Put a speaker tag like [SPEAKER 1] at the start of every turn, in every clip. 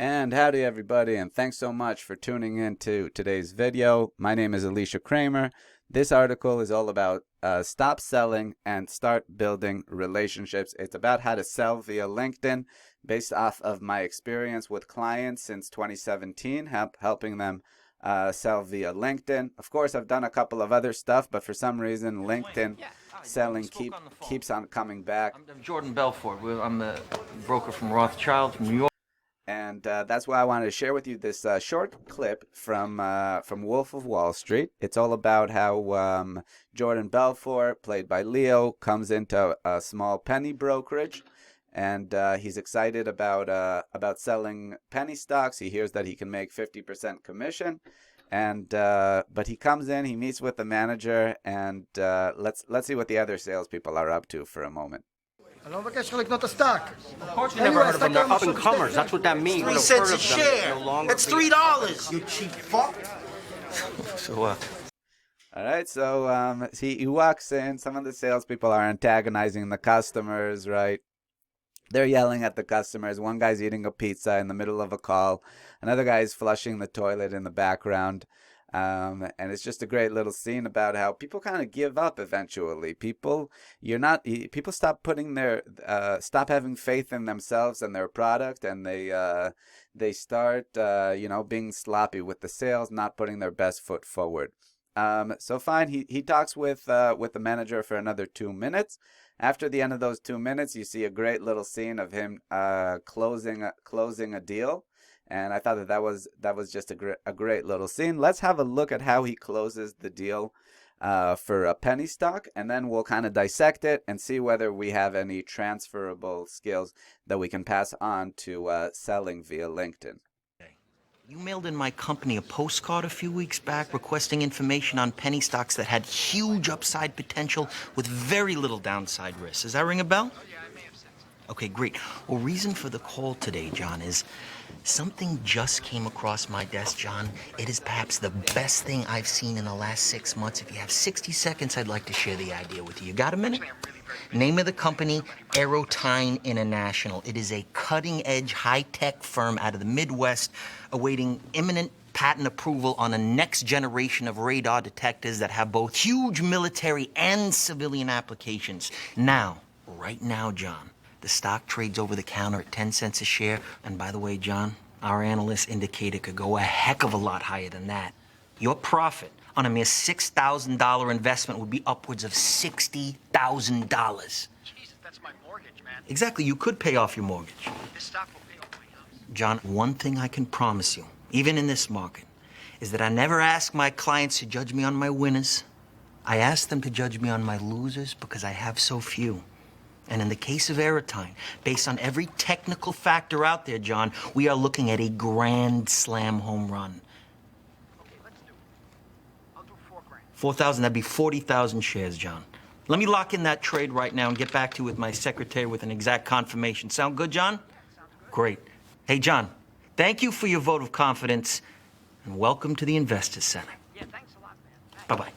[SPEAKER 1] And howdy everybody, and thanks so much for tuning in to today's video. My name is Alicia Kramer. This article is all about stop selling and start building relationships. It's about how to sell via LinkedIn based off of my experience with clients since 2017, helping them sell via LinkedIn. Of course, I've done a couple of other stuff, but for some reason, LinkedIn selling keeps on coming back.
[SPEAKER 2] I'm Jordan Belfort. I'm the broker from Rothschild from New York.
[SPEAKER 1] And that's why I wanted to share with you this short clip from Wolf of Wall Street. It's all about how Jordan Belfort, played by Leo, comes into a small penny brokerage, and he's excited about selling penny stocks. He hears that he can make 50% commission, and but he comes in, he meets with the manager, and let's see what the other salespeople are up to for a moment.
[SPEAKER 3] I don't מבקש לך לקנות את הסטאק.
[SPEAKER 4] Of course you never heard of them. They're up and comers. That's what that means.
[SPEAKER 5] 3 cents a share. That's $3. You cheap fuck.
[SPEAKER 2] So,
[SPEAKER 1] All right, so he walks in. Some of the salespeople are antagonizing the customers, right? They're yelling at the customers. One guy's eating a pizza in the middle of a call. Another guy is flushing the toilet in the background. And it's just a great little scene about how people kind of give up eventually. People stop stop having faith in themselves and their product, and they start being sloppy with the sales, not putting their best foot forward. So fine, he talks with the manager for another 2 minutes. After the end of those 2 minutes, you see a great little scene of him closing a deal. And I thought that was just a great little scene. Let's have a look at how he closes the deal for a penny stock, and then we'll kind of dissect it and see whether we have any transferable skills that we can pass on to selling via LinkedIn.
[SPEAKER 2] you mailed in my company a postcard a few weeks back requesting information on penny stocks that had huge upside potential with very little downside risk. Does that ring a bell? Okay, great. Well, reason for the call today, John, is something just came across my desk, John. It is perhaps the best thing I've seen in the last 6 months. If you have 60 seconds, I'd like to share the idea with you. You got a minute? Name of the company, Aerotine International. It is a cutting-edge, high-tech firm out of the Midwest awaiting imminent patent approval on a next generation of radar detectors that have both huge military and civilian applications. Now, right now, John, the stock trades over the counter at 10 cents a share. And by the way, John, our analysts indicate it could go a heck of a lot higher than that. Your profit on a mere $6,000 investment would be upwards of $60,000.
[SPEAKER 6] Jesus, that's my mortgage, man.
[SPEAKER 2] Exactly, you could pay off your mortgage.
[SPEAKER 6] This stock will pay off my house.
[SPEAKER 2] John, one thing I can promise you, even in this market, is that I never ask my clients to judge me on my winners. I ask them to judge me on my losers because I have so few. And in the case of Aerotine, based on every technical factor out there, John, we are looking at a grand slam home run.
[SPEAKER 6] Okay, let's do it. I'll do $4,000.
[SPEAKER 2] 4,000, that'd be 40,000 shares, John. Let me lock in that trade right now and get back to you with my secretary with an exact confirmation. Sound good, John?
[SPEAKER 6] Sounds good.
[SPEAKER 2] Great. Hey, John, thank you for your vote of confidence, and welcome to the Investors Center.
[SPEAKER 6] Yeah, thanks a lot, man.
[SPEAKER 2] Bye-bye.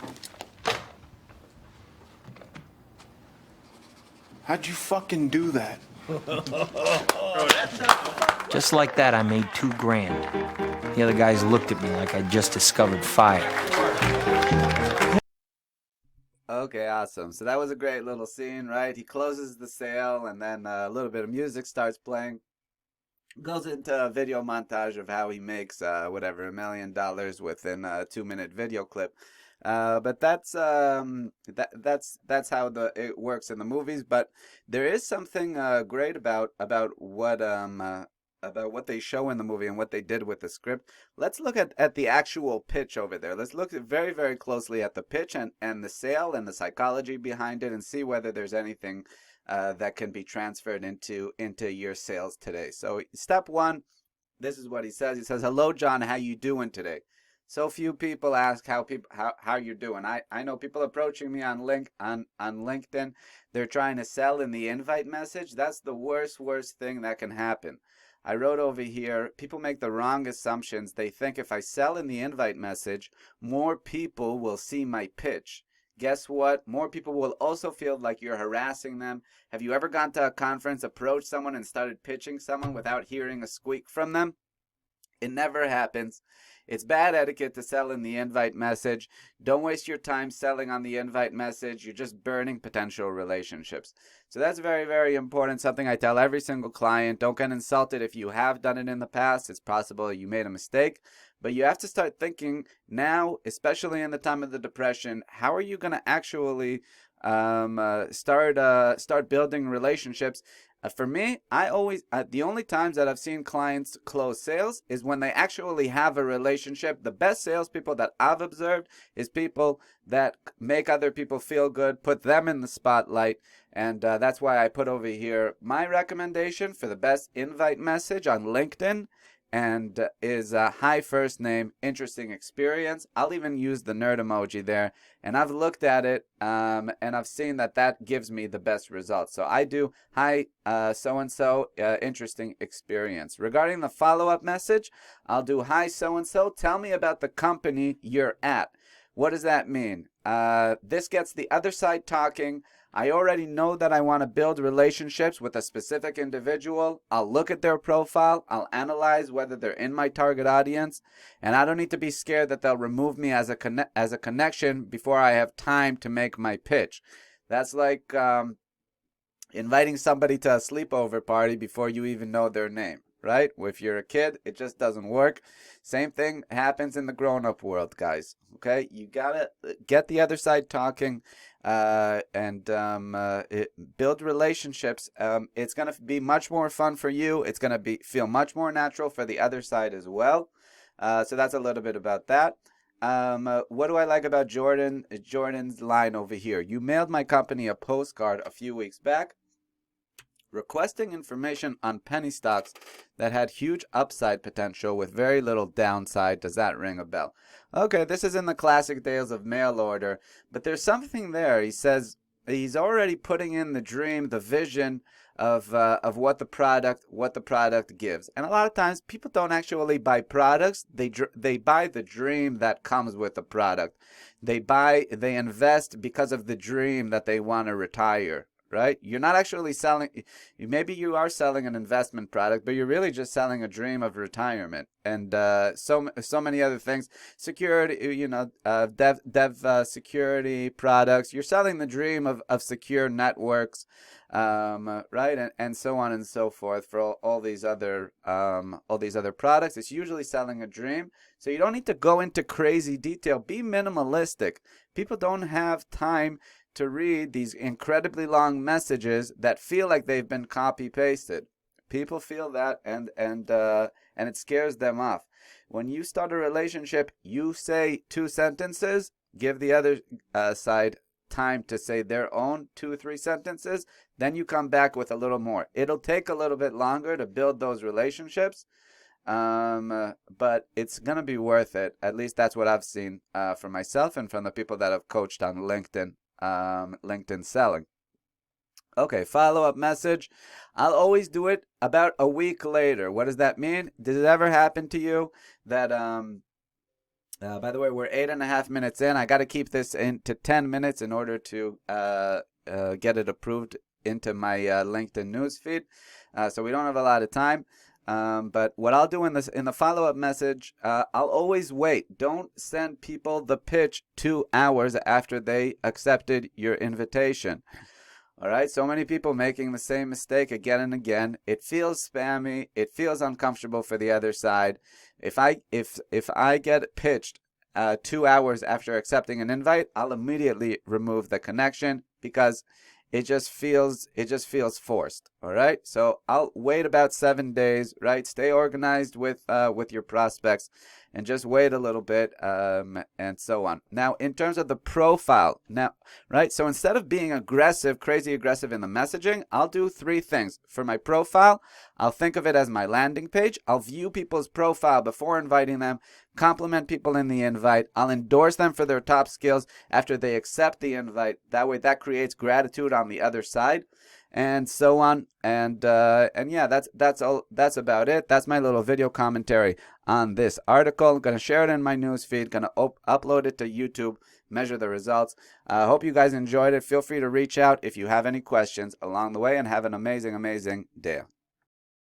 [SPEAKER 7] How'd you fucking do that?
[SPEAKER 2] Just like that, I made $2,000. The other guys looked at me like I just discovered fire.
[SPEAKER 1] Okay, awesome. So that was a great little scene, right? He closes the sale, and then a little bit of music starts playing. Goes into a video montage of how he makes $1 million within a 2-minute video clip. But that's how it works in the movies. But there is something great about what they show in the movie and what they did with the script. Let's look at the actual pitch over there. Let's look very, very closely at the pitch and the sale and the psychology behind it, and see whether there's anything that can be transferred into your sales today. So step one, this is what he says. He says, "Hello, John. How you doing today?" So few people ask how you're doing. I know people approaching me on LinkedIn. They're trying to sell in the invite message. That's the worst thing that can happen. I wrote over here, people make the wrong assumptions. They think if I sell in the invite message, more people will see my pitch. Guess what? More people will also feel like you're harassing them. Have you ever gone to a conference, approached someone, and started pitching someone without hearing a squeak from them? It never happens. It's bad etiquette to sell in the invite message. Don't waste your time selling on the invite message. You're just burning potential relationships. So that's very, very important. Something I tell every single client. Don't get insulted if you have done it in the past. It's possible you made a mistake. But you have to start thinking now, especially in the time of the Depression, how are you going to actually start building relationships? For me, I always the only times that I've seen clients close sales is when they actually have a relationship. The best salespeople that I've observed is people that make other people feel good, put them in the spotlight, and that's why I put over here my recommendation for the best invite message on LinkedIn. And is high first name, interesting experience. I'll even use the nerd emoji there. And I've looked at it and I've seen that gives me the best results. So I do hi so-and-so, interesting experience. Regarding the follow-up message, I'll do hi so-and-so. Tell me about the company you're at. What does that mean? This gets the other side talking. I already know that I want to build relationships with a specific individual. I'll look at their profile. I'll analyze whether they're in my target audience. And I don't need to be scared that they'll remove me as a connection before I have time to make my pitch. That's like inviting somebody to a sleepover party before you even know their name, right? If you're a kid, it just doesn't work. Same thing happens in the grown-up world, guys. Okay? You got to get the other side talking. And build relationships. It's going to be much more fun for you. It's going to feel much more natural for the other side as well. So that's a little bit about that. What do I like about Jordan's line over here? You mailed my company a postcard a few weeks back requesting information on penny stocks that had huge upside potential with very little downside. Does that ring a bell? Okay, this is in the classic days of mail order, but there's something there. He says he's already putting in the dream, the vision of what the product gives. And a lot of times people don't actually buy products. They buy the dream that comes with the product. They invest because of the dream that they want to retire. Right? You're not actually selling, maybe you are selling an investment product, but you're really just selling a dream of retirement. And so many other things, security, dev security products. You're selling the dream of secure networks, right? And so on and so forth for all these other products. It's usually selling a dream. So you don't need to go into crazy detail. Be minimalistic. People don't have time to read these incredibly long messages that feel like they've been copy pasted. People feel that and it scares them off. When you start a relationship, you say 2 sentences, give the other side time to say their own 2 or 3 sentences, then you come back with a little more. It'll take a little bit longer to build those relationships, but it's gonna be worth it. At least that's what I've seen for myself and from the people that I've coached on LinkedIn. LinkedIn selling. Okay, follow-up message. I'll always do it about a week later. What does that mean? Did it ever happen to you that by the way, we're 8.5 minutes in. I got to keep this into 10 minutes in order to get it approved into my LinkedIn newsfeed. So we don't have a lot of time. But what I'll do in the follow-up message, I'll always wait. Don't send people the pitch 2 hours after they accepted your invitation. All right, so many people making the same mistake again and again. It feels spammy. It feels uncomfortable for the other side. If I get pitched 2 hours after accepting an invite, I'll immediately remove the connection because it just feels forced. All right, so I'll wait about 7 days. Right, stay organized with your prospects, and just wait a little bit, and so on. Now, in terms of the profile, right? So instead of being aggressive, crazy aggressive in the messaging, I'll do 3 things for my profile. I'll think of it as my landing page. I'll view people's profile before inviting them, compliment people in the invite. I'll endorse them for their top skills after they accept the invite. That way, that creates gratitude on the other side, and so on. And yeah, that's all. That's about it. That's my little video commentary on this article. I'm gonna share it in my newsfeed. Gonna upload it to YouTube. Measure the results. I hope you guys enjoyed it. Feel free to reach out if you have any questions along the way, and have an amazing, amazing day.